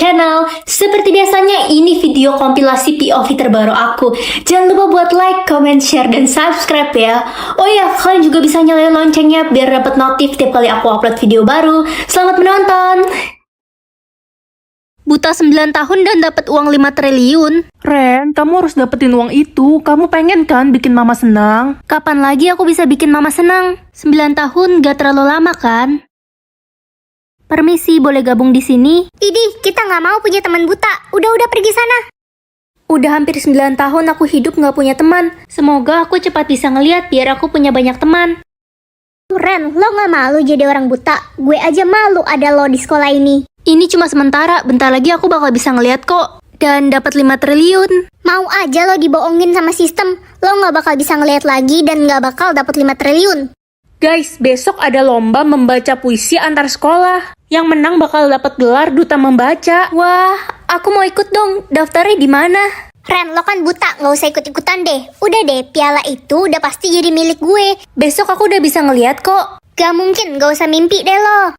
channel. Seperti biasanya, ini video kompilasi POV terbaru aku. Jangan lupa buat like, comment, share, dan subscribe ya. Oh ya, kalian juga bisa nyalain loncengnya biar dapat notif tiap kali aku upload video baru. Selamat menonton! Buta 9 tahun dan dapat uang 5 triliun. Ren, kamu harus dapetin uang itu. Kamu pengen kan bikin mama senang? Kapan lagi aku bisa bikin mama senang? 9 tahun gak terlalu lama kan? Permisi, boleh gabung di sini? Idih, kita nggak mau punya teman buta. Udah pergi sana. Udah hampir 9 tahun aku hidup gak punya teman. Semoga aku cepat bisa ngeliat biar aku punya banyak teman. Ren, lo nggak malu jadi orang buta? Gue aja malu ada lo di sekolah ini. Ini cuma sementara, bentar lagi aku bakal bisa ngeliat kok. Dan dapat 5 triliun. Mau aja lo dibohongin sama sistem. Lo nggak bakal bisa ngeliat lagi dan nggak bakal dapat 5 triliun. Guys, besok ada lomba membaca puisi antar sekolah. Yang menang bakal dapat gelar duta membaca. Wah, aku mau ikut dong. Daftarnya di mana? Ren, lo kan buta, nggak usah ikut-ikutan deh. Udah deh, piala itu udah pasti jadi milik gue. Besok aku udah bisa ngeliat kok. Gak mungkin, nggak usah mimpi deh lo.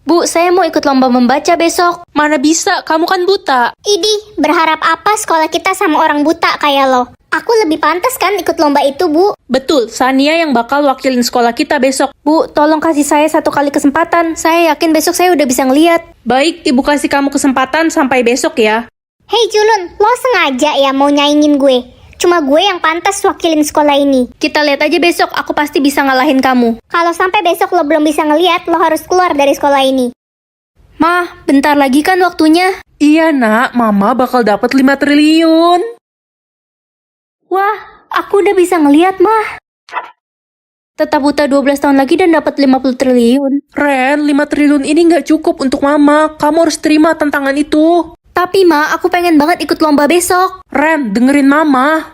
Bu, saya mau ikut lomba membaca besok. Mana bisa, kamu kan buta. Idih, berharap apa sekolah kita sama orang buta kayak lo? Aku lebih pantas kan ikut lomba itu, Bu. Betul, Sania yang bakal wakilin sekolah kita besok. Bu, tolong kasih saya 1 kali kesempatan. Saya yakin besok saya udah bisa ngeliat. Baik, ibu kasih kamu kesempatan sampai besok ya. Hei Julun, lo sengaja ya mau nyaingin gue? Cuma gue yang pantas wakilin sekolah ini. Kita lihat aja besok, aku pasti bisa ngalahin kamu. Kalau sampai besok lo belum bisa ngeliat, lo harus keluar dari sekolah ini. Mah, bentar lagi kan waktunya. Iya nak, mama bakal dapat 5 triliun. Wah, aku udah bisa ngeliat, Mah. Tetap buta 12 tahun lagi dan dapat 50 triliun. Ren, 5 triliun ini nggak cukup untuk mama. Kamu harus terima tantangan itu. Tapi, Ma, aku pengen banget ikut lomba besok. Ren, dengerin mama.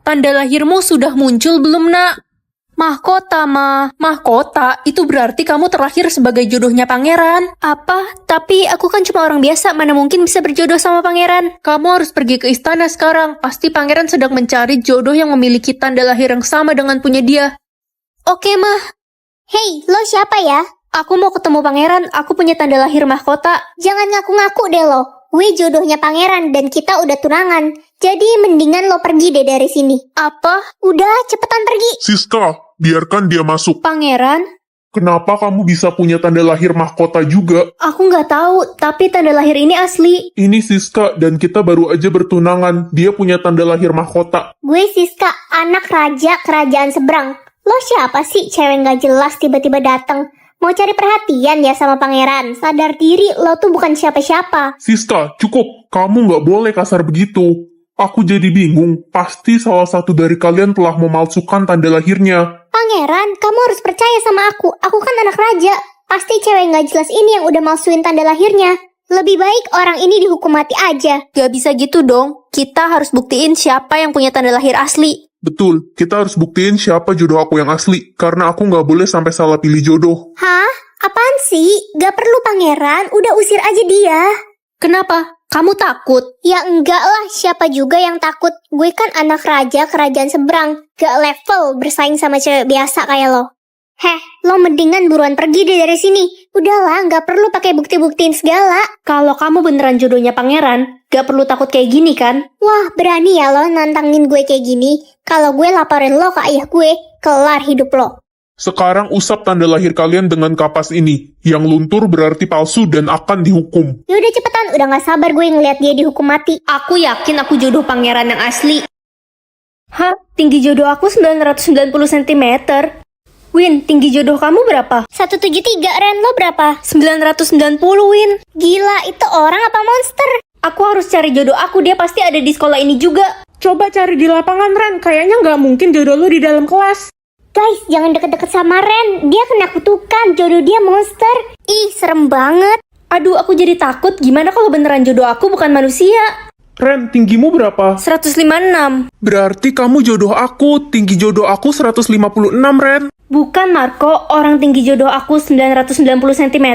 Tanda lahirmu sudah muncul belum, nak? Mahkota, Ma. Mahkota, itu berarti kamu terlahir sebagai jodohnya pangeran. Apa? Tapi aku kan cuma orang biasa, mana mungkin bisa berjodoh sama pangeran? Kamu harus pergi ke istana sekarang. Pasti pangeran sedang mencari jodoh yang memiliki tanda lahir yang sama dengan punya dia. Oke, Ma. Hei, lo siapa ya? Aku mau ketemu pangeran, aku punya tanda lahir mahkota. Jangan ngaku-ngaku deh lo. Gue jodohnya pangeran dan kita udah tunangan. Jadi mendingan lo pergi deh dari sini. Apa? Udah, cepetan pergi. Siska, biarkan dia masuk. Pangeran? Kenapa kamu bisa punya tanda lahir mahkota juga? Aku nggak tahu, tapi tanda lahir ini asli. Ini Siska dan kita baru aja bertunangan. Dia punya tanda lahir mahkota. Gue Siska, anak raja kerajaan seberang. Lo siapa sih cewek nggak jelas tiba-tiba datang? Mau cari perhatian ya sama pangeran? Sadar diri, lo tuh bukan siapa-siapa. Siska, cukup. Kamu nggak boleh kasar begitu. Aku jadi bingung. Pasti salah satu dari kalian telah memalsukan tanda lahirnya. Pangeran, kamu harus percaya sama aku. Aku kan anak raja. Pasti cewek nggak jelas ini yang udah malsuin tanda lahirnya. Lebih baik orang ini dihukum mati aja. Gak bisa gitu dong. Kita harus buktiin siapa yang punya tanda lahir asli. Betul, kita harus buktiin siapa jodoh aku yang asli. Karena aku nggak boleh sampai salah pilih jodoh. Hah? Apaan sih? Gak perlu pangeran, udah usir aja dia. Kenapa? Kamu takut? Ya enggak lah, siapa juga yang takut? Gue kan anak raja kerajaan seberang. Gak level bersaing sama cewek biasa kayak lo. Heh, lo mendingan buruan pergi deh dari sini. Udahlah, gak perlu pakai bukti-buktiin segala. Kalau kamu beneran jodohnya pangeran, gak perlu takut kayak gini kan? Wah, berani ya lo nantangin gue kayak gini. Kalau gue laporin lo ke ayah gue, kelar hidup lo. Sekarang usap tanda lahir kalian dengan kapas ini. Yang luntur berarti palsu dan akan dihukum. Yaudah cepetan, udah gak sabar gue ngeliat dia dihukum mati. Aku yakin aku jodoh pangeran yang asli. Hah? Tinggi jodoh aku 990 cm. Win, tinggi jodoh kamu berapa? 173, Ren, lo berapa? 990, Win. Gila, itu orang apa monster? Aku harus cari jodoh aku, dia pasti ada di sekolah ini juga. Coba cari di lapangan, Ren. Kayaknya nggak mungkin jodoh lu di dalam kelas. Guys, jangan deket-deket sama Ren. Dia kena kutukan, jodoh dia monster. Ih, serem banget. Aduh, aku jadi takut. Gimana kalau beneran jodoh aku bukan manusia? Ren, tinggimu berapa? 156. Berarti kamu jodoh aku. Tinggi jodoh aku 156, Ren. Bukan, Marco. Orang tinggi jodoh aku 990 cm.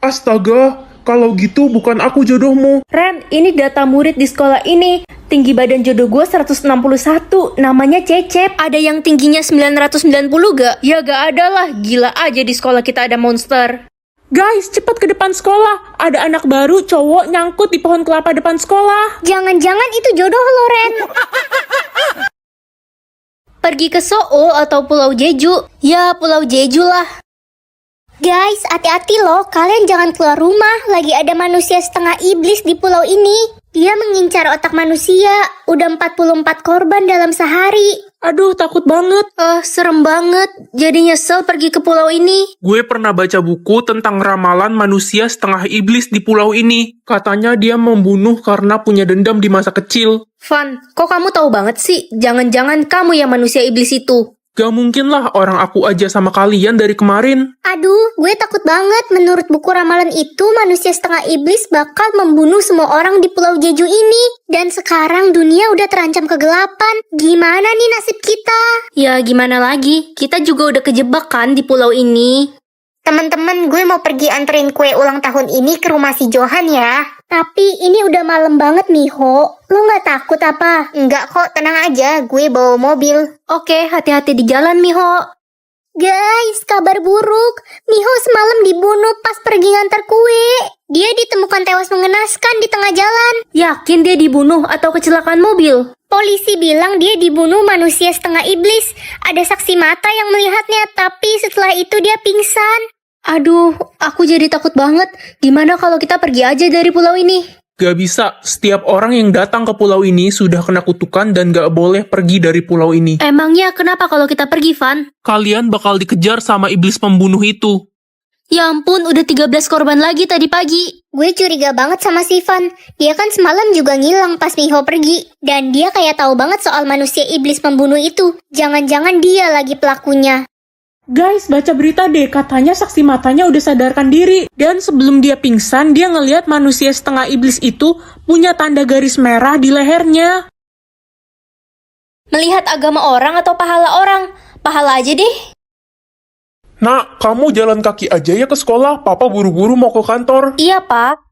Astaga, kalau gitu bukan aku jodohmu. Ren, ini data murid di sekolah ini. Tinggi badan jodoh gue 161, namanya Cecep. Ada yang tingginya 990 gak? Ya gak ada lah, gila aja di sekolah kita ada monster. Guys, cepat ke depan sekolah. Ada anak baru cowok nyangkut di pohon kelapa depan sekolah. Jangan-jangan itu jodoh lo, Ren. Pergi ke Soo atau Pulau Jeju? Ya, Pulau Jeju lah. Guys, hati-hati loh. Kalian jangan keluar rumah. Lagi ada manusia setengah iblis di pulau ini. Dia mengincar otak manusia. Udah 44 korban dalam sehari. Aduh, takut banget. Serem banget. Jadi nyesel pergi ke pulau ini. Gue pernah baca buku tentang ramalan manusia setengah iblis di pulau ini. Katanya dia membunuh karena punya dendam di masa kecil. Van, kok kamu tahu banget sih? Jangan-jangan kamu yang manusia iblis itu. Gak mungkin lah orang aku aja sama kalian dari kemarin. Aduh, gue takut banget. Menurut buku ramalan itu, manusia setengah iblis bakal membunuh semua orang di Pulau Jeju ini. Dan sekarang dunia udah terancam kegelapan. Gimana nih nasib kita? Ya gimana lagi? Kita juga udah kejebak kan di pulau ini. Teman-teman, gue mau pergi anterin kue ulang tahun ini ke rumah si Johan ya. Tapi ini udah malam banget, Miho. Lo nggak takut apa? Enggak kok, tenang aja. Gue bawa mobil. Oke, hati-hati di jalan, Miho. Guys, kabar buruk. Miho semalam dibunuh pas pergi ngantar kue. Dia ditemukan tewas mengenaskan di tengah jalan. Yakin dia dibunuh atau kecelakaan mobil? Polisi bilang dia dibunuh manusia setengah iblis. Ada saksi mata yang melihatnya, tapi setelah itu dia pingsan. Aduh, aku jadi takut banget. Gimana kalau kita pergi aja dari pulau ini? Gak bisa, setiap orang yang datang ke pulau ini sudah kena kutukan dan gak boleh pergi dari pulau ini. Emangnya kenapa kalau kita pergi, Van? Kalian bakal dikejar sama iblis pembunuh itu. Ya ampun, udah 13 korban lagi tadi pagi. Gue curiga banget sama Sivan. Dia kan semalam juga ngilang pas Miho pergi. Dan dia kayak tahu banget soal manusia iblis pembunuh itu. Jangan-jangan dia lagi pelakunya. Guys, baca berita deh, katanya saksi matanya udah sadarkan diri. Dan sebelum dia pingsan, dia ngelihat manusia setengah iblis itu punya tanda garis merah di lehernya. Melihat agama orang atau pahala orang? Pahala aja deh. Nak, kamu jalan kaki aja ya ke sekolah. Papa buru-buru mau ke kantor. Iya, Pak.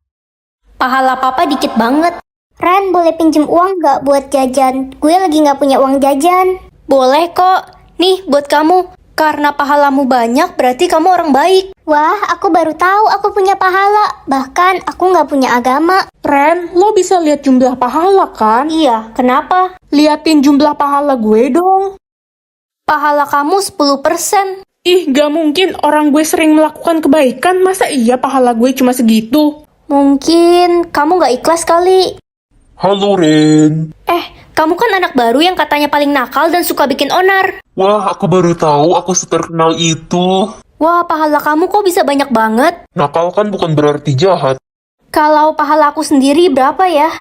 Pahala papa dikit banget. Ran, boleh pinjem uang gak buat jajan? Gue lagi gak punya uang jajan. Boleh kok. Nih, buat kamu. Karena pahalamu banyak, berarti kamu orang baik. Wah, aku baru tahu aku punya pahala. Bahkan aku gak punya agama. Ren, lo bisa lihat jumlah pahala kan? Iya, kenapa? Liatin jumlah pahala gue dong. Pahala kamu 10%. Ih, gak mungkin, orang gue sering melakukan kebaikan, masa iya pahala gue cuma segitu? Mungkin kamu gak ikhlas kali. Halo, Ren. Kamu kan anak baru yang katanya paling nakal dan suka bikin onar. Wah, aku baru tahu aku seterkenal itu. Wah, pahala kamu kok bisa banyak banget? Nakal kan bukan berarti jahat. Kalau pahala aku sendiri berapa ya?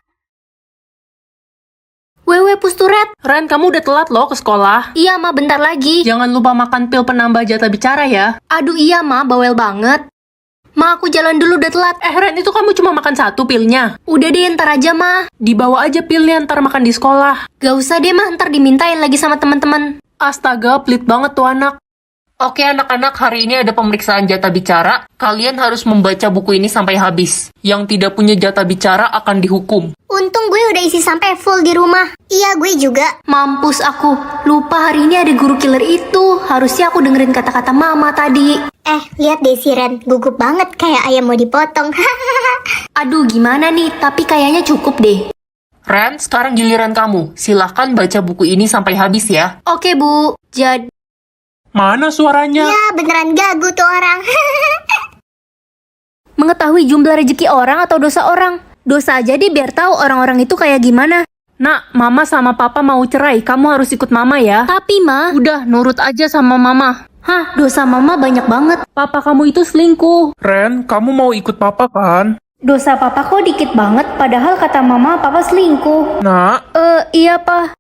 Wewe Pusturet. Ren, kamu udah telat loh ke sekolah. Iya, Ma, bentar lagi. Jangan lupa makan pil penambah jatah bicara ya. Aduh iya, Ma, bawel banget. Ma, aku jalan dulu, udah telat. Ren, itu kamu cuma makan satu pilnya. Udah deh, ntar aja, Ma. Dibawa aja pilnya, ntar makan di sekolah. Gak usah deh, Ma, ntar dimintain lagi sama teman-teman. Astaga, pelit banget tuh anak. Oke anak-anak, hari ini ada pemeriksaan jatah bicara. Kalian harus membaca buku ini sampai habis. Yang tidak punya jatah bicara akan dihukum. Untung gue udah isi sampai full di rumah. Iya, gue juga. Mampus aku, lupa hari ini ada guru killer itu. Harusnya aku dengerin kata-kata mama tadi. Lihat deh si Ren. Gugup banget kayak ayam mau dipotong. Aduh, gimana nih? Tapi kayaknya cukup deh. Ren, sekarang giliran kamu. Silahkan baca buku ini sampai habis ya. Oke, Bu. Jadi... Mana suaranya? Ya, beneran gagu tuh orang. Mengetahui jumlah rezeki orang atau dosa orang? Dosa aja deh biar tahu orang-orang itu kayak gimana. Nak, mama sama papa mau cerai. Kamu harus ikut mama ya. Tapi, Ma... Udah, nurut aja sama mama. Hah, dosa mama banyak banget. Papa kamu itu selingkuh. Ren, kamu mau ikut papa kan? Dosa papa kok dikit banget, padahal kata mama papa selingkuh. Nak, Iya, Pa.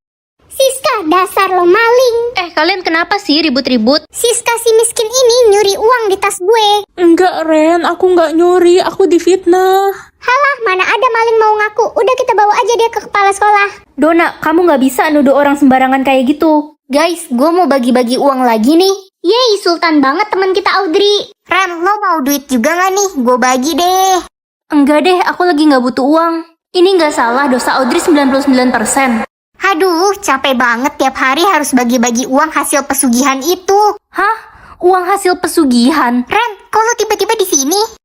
Siska, dasar lo maling. Kalian kenapa sih ribut-ribut? Siska si miskin ini nyuri uang di tas gue. Enggak, Ren. Aku nggak nyuri. Aku difitnah. Halah, mana ada maling mau ngaku. Udah kita bawa aja dia ke kepala sekolah. Dona, kamu nggak bisa nuduh orang sembarangan kayak gitu. Guys, gue mau bagi-bagi uang lagi nih. Yeay, sultan banget teman kita Audrey. Ren, lo mau duit juga gak nih? Gue bagi deh. Enggak deh, aku lagi nggak butuh uang. Ini nggak salah, dosa Audrey 99%. Aduh, capek banget tiap hari harus bagi-bagi uang hasil pesugihan itu. Hah? Uang hasil pesugihan. Ren, kok lo tiba-tiba di sini?